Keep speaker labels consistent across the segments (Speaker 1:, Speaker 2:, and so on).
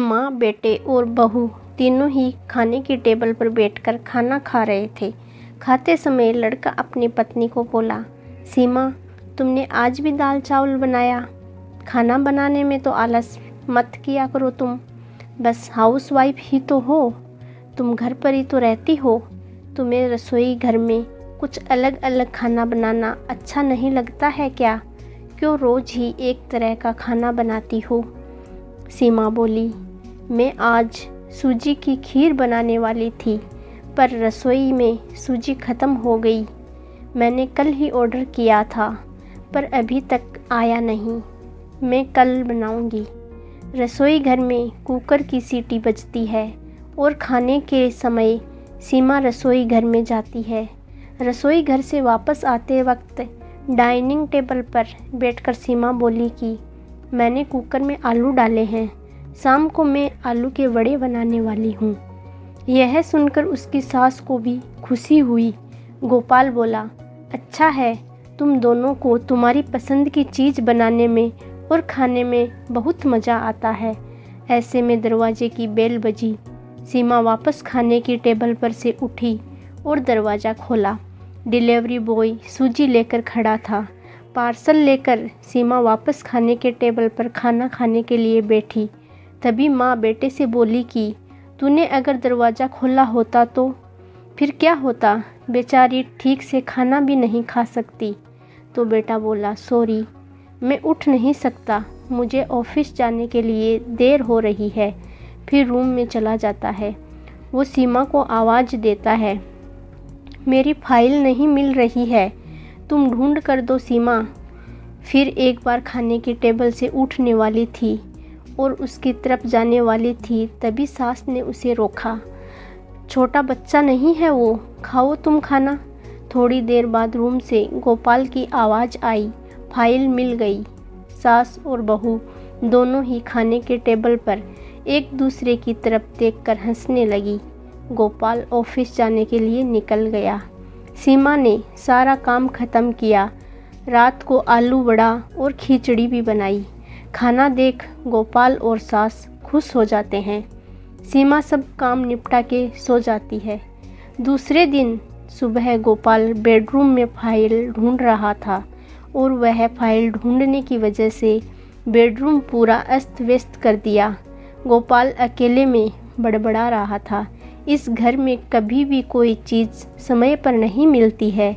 Speaker 1: माँ, बेटे और बहू तीनों ही खाने की टेबल पर बैठकर खाना खा रहे थे। खाते समय लड़का अपनी पत्नी को बोला, सीमा, तुमने आज भी दाल चावल बनाया? खाना बनाने में तो आलस मत किया करो तुम। बस हाउसवाइफ ही तो हो, तुम घर पर ही तो रहती हो। तुम्हें रसोई घर में कुछ अलग अलग खाना बनाना अच्छा नहीं लगता है क्या? क्यों रोज़ ही एक तरह का खाना बनाती हो? सीमा बोली, मैं आज सूजी की खीर बनाने वाली थी, पर रसोई में सूजी ख़त्म हो गई। मैंने कल ही ऑर्डर किया था, पर अभी तक आया नहीं। मैं कल बनाऊंगी। रसोई घर में कुकर की सीटी बजती है और खाने के समय सीमा रसोई घर में जाती है। रसोई घर से वापस आते वक्त डाइनिंग टेबल पर बैठकर सीमा बोली कि मैंने कुकर में आलू डाले हैं, शाम को मैं आलू के वड़े बनाने वाली हूँ। यह सुनकर उसकी सास को भी खुशी हुई। गोपाल बोला, अच्छा है, तुम दोनों को तुम्हारी पसंद की चीज़ बनाने में और खाने में बहुत मज़ा आता है। ऐसे में दरवाजे की बेल बजी। सीमा वापस खाने की टेबल पर से उठी और दरवाज़ा खोला। डिलीवरी बॉय सूजी लेकर खड़ा था। पार्सल लेकर सीमा वापस खाने के टेबल पर खाना खाने के लिए बैठी। तभी माँ बेटे से बोली कि तूने अगर दरवाज़ा खोला होता तो फिर क्या होता? बेचारी ठीक से खाना भी नहीं खा सकती। तो बेटा बोला, सॉरी, मैं उठ नहीं सकता, मुझे ऑफिस जाने के लिए देर हो रही है। फिर रूम में चला जाता है। वो सीमा को आवाज़ देता है, मेरी फाइल नहीं मिल रही है, तुम ढूंढ कर दो सीमा। फिर एक बार खाने की टेबल से उठने वाली थी और उसकी तरफ जाने वाली थी, तभी सास ने उसे रोका। छोटा बच्चा नहीं है वो, खाओ तुम खाना। थोड़ी देर बाद रूम से गोपाल की आवाज़ आई, फाइल मिल गई। सास और बहू दोनों ही खाने के टेबल पर एक दूसरे की तरफ देखकर हंसने लगी। गोपाल ऑफिस जाने के लिए निकल गया। सीमा ने सारा काम ख़त्म किया। रात को आलू वड़ा और खिचड़ी भी बनाई। खाना देख गोपाल और सास खुश हो जाते हैं। सीमा सब काम निपटा के सो जाती है। दूसरे दिन सुबह गोपाल बेडरूम में फाइल ढूंढ रहा था और वह फाइल ढूंढने की वजह से बेडरूम पूरा अस्त व्यस्त कर दिया। गोपाल अकेले में बड़बड़ा रहा था, इस घर में कभी भी कोई चीज़ समय पर नहीं मिलती है।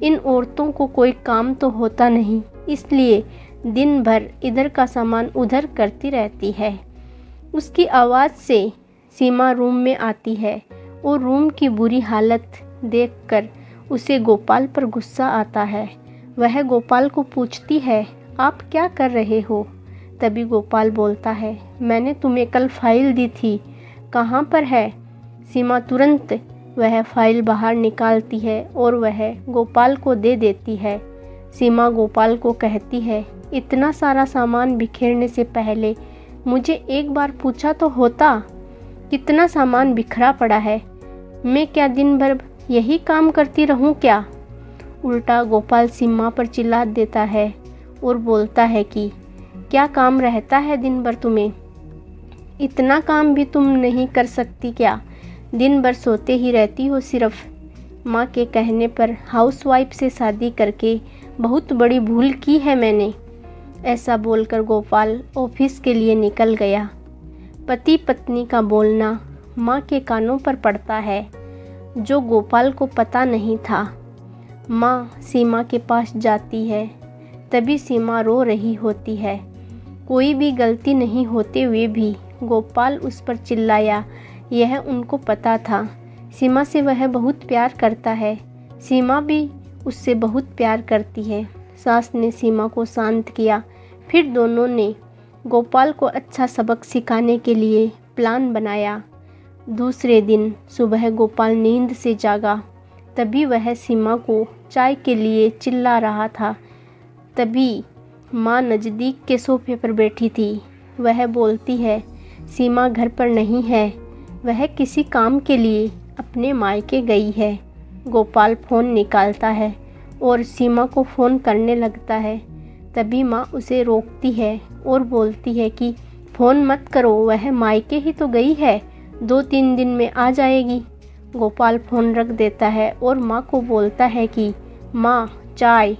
Speaker 1: इन औरतों को कोई काम तो होता नहीं, इसलिए दिन भर इधर का सामान उधर करती रहती है। उसकी आवाज़ से सीमा रूम में आती है और रूम की बुरी हालत देखकर उसे गोपाल पर गुस्सा आता है। वह गोपाल को पूछती है, आप क्या कर रहे हो? तभी गोपाल बोलता है, मैंने तुम्हें कल फाइल दी थी, कहाँ पर है? सीमा तुरंत वह फाइल बाहर निकालती है और वह गोपाल को दे देती है। सीमा गोपाल को कहती है, इतना सारा सामान बिखेरने से पहले मुझे एक बार पूछा तो होता। कितना सामान बिखरा पड़ा है, मैं क्या दिन भर यही काम करती रहूं क्या? उल्टा गोपाल सीमा पर चिल्ला देता है और बोलता है कि क्या काम रहता है दिन भर तुम्हें? इतना काम भी तुम नहीं कर सकती क्या? दिन भर सोते ही रहती हो सिर्फ। माँ के कहने पर हाउसवाइफ से शादी करके बहुत बड़ी भूल की है मैंने। ऐसा बोलकर गोपाल ऑफिस के लिए निकल गया। पति पत्नी का बोलना माँ के कानों पर पड़ता है, जो गोपाल को पता नहीं था। माँ सीमा के पास जाती है, तभी सीमा रो रही होती है। कोई भी गलती नहीं होते हुए भी गोपाल उस पर चिल्लाया, यह उनको पता था। सीमा से वह बहुत प्यार करता है, सीमा भी उससे बहुत प्यार करती है। सास ने सीमा को शांत किया। फिर दोनों ने गोपाल को अच्छा सबक सिखाने के लिए प्लान बनाया। दूसरे दिन सुबह गोपाल नींद से जागा, तभी वह सीमा को चाय के लिए चिल्ला रहा था। तभी माँ नज़दीक के सोफे पर बैठी थी। वह बोलती है, सीमा घर पर नहीं है, वह किसी काम के लिए अपने मायके गई है। गोपाल फ़ोन निकालता है और सीमा को फ़ोन करने लगता है। तभी माँ उसे रोकती है और बोलती है कि फ़ोन मत करो, वह मायके ही तो गई है, 2-3 दिन में आ जाएगी। गोपाल फ़ोन रख देता है और माँ को बोलता है कि माँ चाय।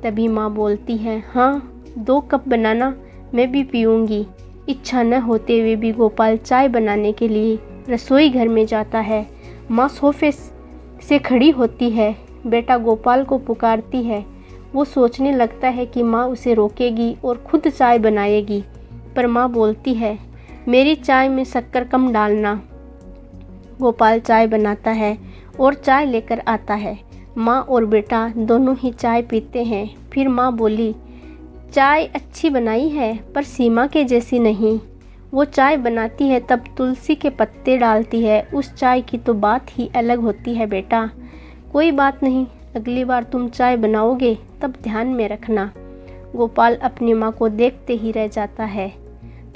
Speaker 1: तभी माँ बोलती है हाँ 2 कप बनाना, मैं भी पीऊँगी। इच्छा न होते हुए भी गोपाल चाय बनाने के लिए रसोई घर में जाता है। माँ सोफे से खड़ी होती है, बेटा गोपाल को पुकारती है। वो सोचने लगता है कि माँ उसे रोकेगी और खुद चाय बनाएगी, पर माँ बोलती है मेरी चाय में शक्कर कम डालना। गोपाल चाय बनाता है और चाय लेकर आता है। माँ और बेटा दोनों ही चाय पीते हैं। फिर माँ बोली चाय अच्छी बनाई है, पर सीमा के जैसी नहीं। वो चाय बनाती है तब तुलसी के पत्ते डालती है, उस चाय की तो बात ही अलग होती है बेटा। कोई बात नहीं, अगली बार तुम चाय बनाओगे तब ध्यान में रखना। गोपाल अपनी माँ को देखते ही रह जाता है।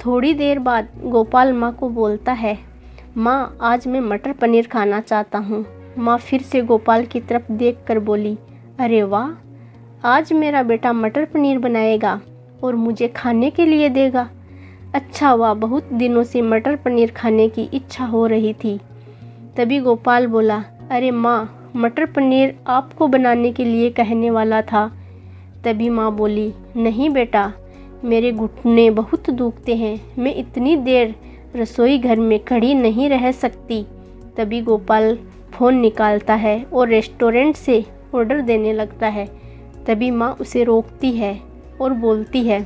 Speaker 1: थोड़ी देर बाद गोपाल माँ को बोलता है माँ आज मैं मटर पनीर खाना चाहता हूँ। माँ फिर से गोपाल की तरफ देखकर बोली अरे वाह, आज मेरा बेटा मटर पनीर बनाएगा और मुझे खाने के लिए देगा। अच्छा हुआ, बहुत दिनों से मटर पनीर खाने की इच्छा हो रही थी। तभी गोपाल बोला अरे माँ, मटर पनीर आपको बनाने के लिए कहने वाला था। तभी माँ बोली नहीं बेटा, मेरे घुटने बहुत दुखते हैं, मैं इतनी देर रसोई घर में खड़ी नहीं रह सकती। तभी गोपाल फ़ोन निकालता है और रेस्टोरेंट से ऑर्डर देने लगता है। तभी माँ उसे रोकती है और बोलती है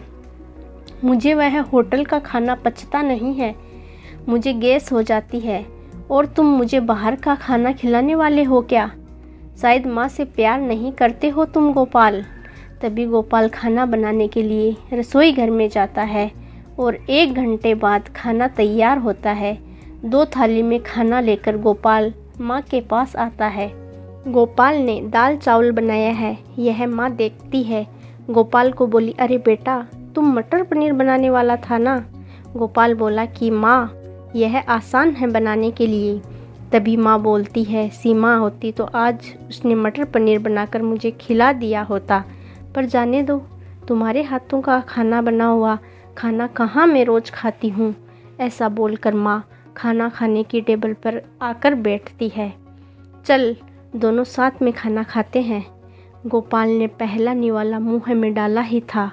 Speaker 1: मुझे वह होटल का खाना पचता नहीं है, मुझे गैस हो जाती है और तुम मुझे बाहर का खाना खिलाने वाले हो क्या? शायद माँ से प्यार नहीं करते हो तुम गोपाल। तभी गोपाल खाना बनाने के लिए रसोई घर में जाता है और 1 घंटे बाद खाना तैयार होता है। 2 थाली में खाना लेकर गोपाल माँ के पास आता है। गोपाल ने दाल चावल बनाया है, यह माँ देखती है। गोपाल को बोली अरे बेटा, तुम मटर पनीर बनाने वाला था ना? गोपाल बोला कि माँ यह आसान है बनाने के लिए। तभी माँ बोलती है सीमा होती तो आज उसने मटर पनीर बनाकर मुझे खिला दिया होता, पर जाने दो, तुम्हारे हाथों का खाना बना हुआ खाना कहाँ मैं रोज़ खाती हूँ। ऐसा बोलकर माँ खाना खाने की टेबल पर आकर बैठती है। चल दोनों साथ में खाना खाते हैं। गोपाल ने पहला निवाला मुँह में डाला ही था,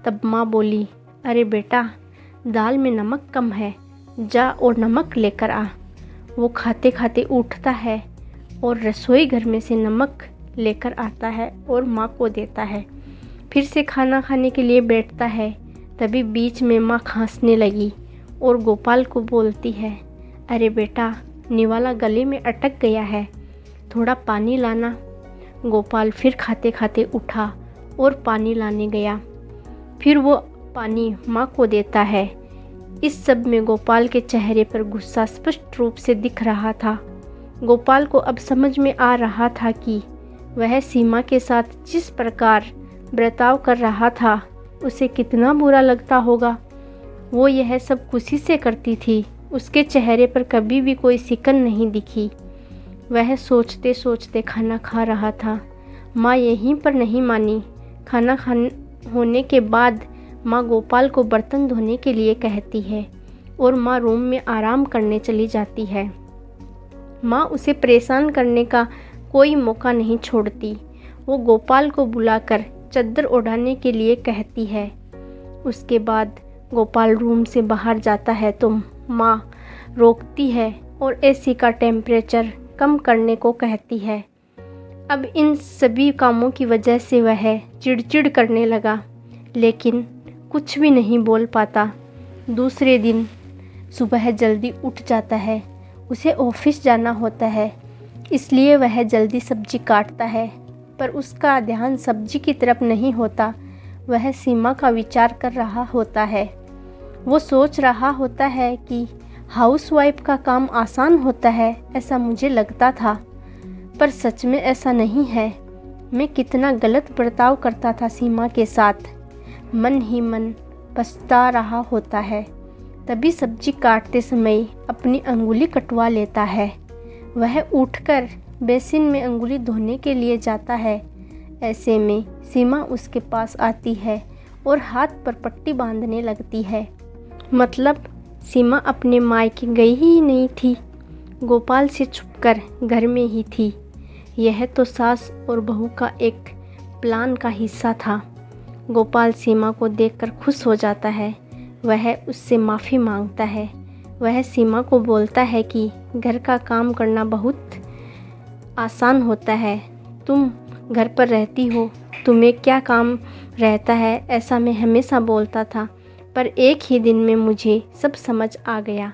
Speaker 1: तब माँ बोली अरे बेटा, दाल में नमक कम है, जा और नमक लेकर आ। वो खाते खाते उठता है और रसोई घर में से नमक लेकर आता है और माँ को देता है। फिर से खाना खाने के लिए बैठता है। तभी बीच में माँ खांसने लगी और गोपाल को बोलती है अरे बेटा, निवाला गले में अटक गया है, थोड़ा पानी लाना। गोपाल फिर खाते खाते उठा और पानी लाने गया। फिर वो पानी माँ को देता है। इस सब में गोपाल के चेहरे पर गुस्सा स्पष्ट रूप से दिख रहा था। गोपाल को अब समझ में आ रहा था कि वह सीमा के साथ जिस प्रकार बर्ताव कर रहा था उसे कितना बुरा लगता होगा। वो यह सब खुशी से करती थी, उसके चेहरे पर कभी भी कोई सिकन नहीं दिखी। वह सोचते सोचते खाना खा रहा था। माँ यहीं पर नहीं मानी। खाना होने के बाद माँ गोपाल को बर्तन धोने के लिए कहती है और माँ रूम में आराम करने चली जाती है। माँ उसे परेशान करने का कोई मौका नहीं छोड़ती। वो गोपाल को बुलाकर चद्दर ओढ़ाने के लिए कहती है। उसके बाद गोपाल रूम से बाहर जाता है तो माँ रोकती है और एसी का टेम्परेचर कम करने को कहती है। अब इन सभी कामों की वजह से वह चिड़चिड़ करने लगा, लेकिन कुछ भी नहीं बोल पाता। दूसरे दिन सुबह जल्दी उठ जाता है। उसे ऑफिस जाना होता है, इसलिए वह जल्दी सब्जी काटता है, पर उसका ध्यान सब्जी की तरफ नहीं होता। वह सीमा का विचार कर रहा होता है। वो सोच रहा होता है कि हाउसवाइफ का काम आसान होता है, ऐसा मुझे लगता था, पर सच में ऐसा नहीं है। मैं कितना गलत बर्ताव करता था सीमा के साथ। मन ही मन पछता रहा होता है। तभी सब्जी काटते समय अपनी अंगुली कटवा लेता है। वह उठकर बेसिन में अंगुली धोने के लिए जाता है। ऐसे में सीमा उसके पास आती है और हाथ पर पट्टी बांधने लगती है। मतलब सीमा अपने मायके गई ही नहीं थी, गोपाल से छुपकर घर में ही थी। यह तो सास और बहू का एक प्लान का हिस्सा था। गोपाल सीमा को देखकर खुश हो जाता है। वह उससे माफ़ी मांगता है। वह सीमा को बोलता है कि घर का काम करना बहुत आसान होता है। तुम घर पर रहती हो, तुम्हें क्या काम रहता है, ऐसा मैं हमेशा बोलता था, पर एक ही दिन में मुझे सब समझ आ गया।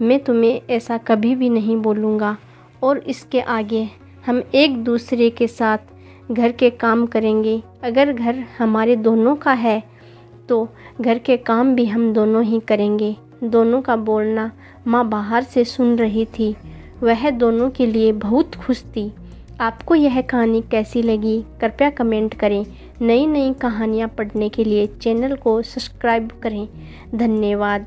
Speaker 1: मैं तुम्हें ऐसा कभी भी नहीं बोलूँगा और इसके आगे हम एक दूसरे के साथ घर के काम करेंगे। अगर घर हमारे दोनों का है तो घर के काम भी हम दोनों ही करेंगे। दोनों का बोलना माँ बाहर से सुन रही थी। वह दोनों के लिए बहुत खुश थी। आपको यह कहानी कैसी लगी कृपया कमेंट करें। नई नई कहानियाँ पढ़ने के लिए चैनल को सब्सक्राइब करें। धन्यवाद।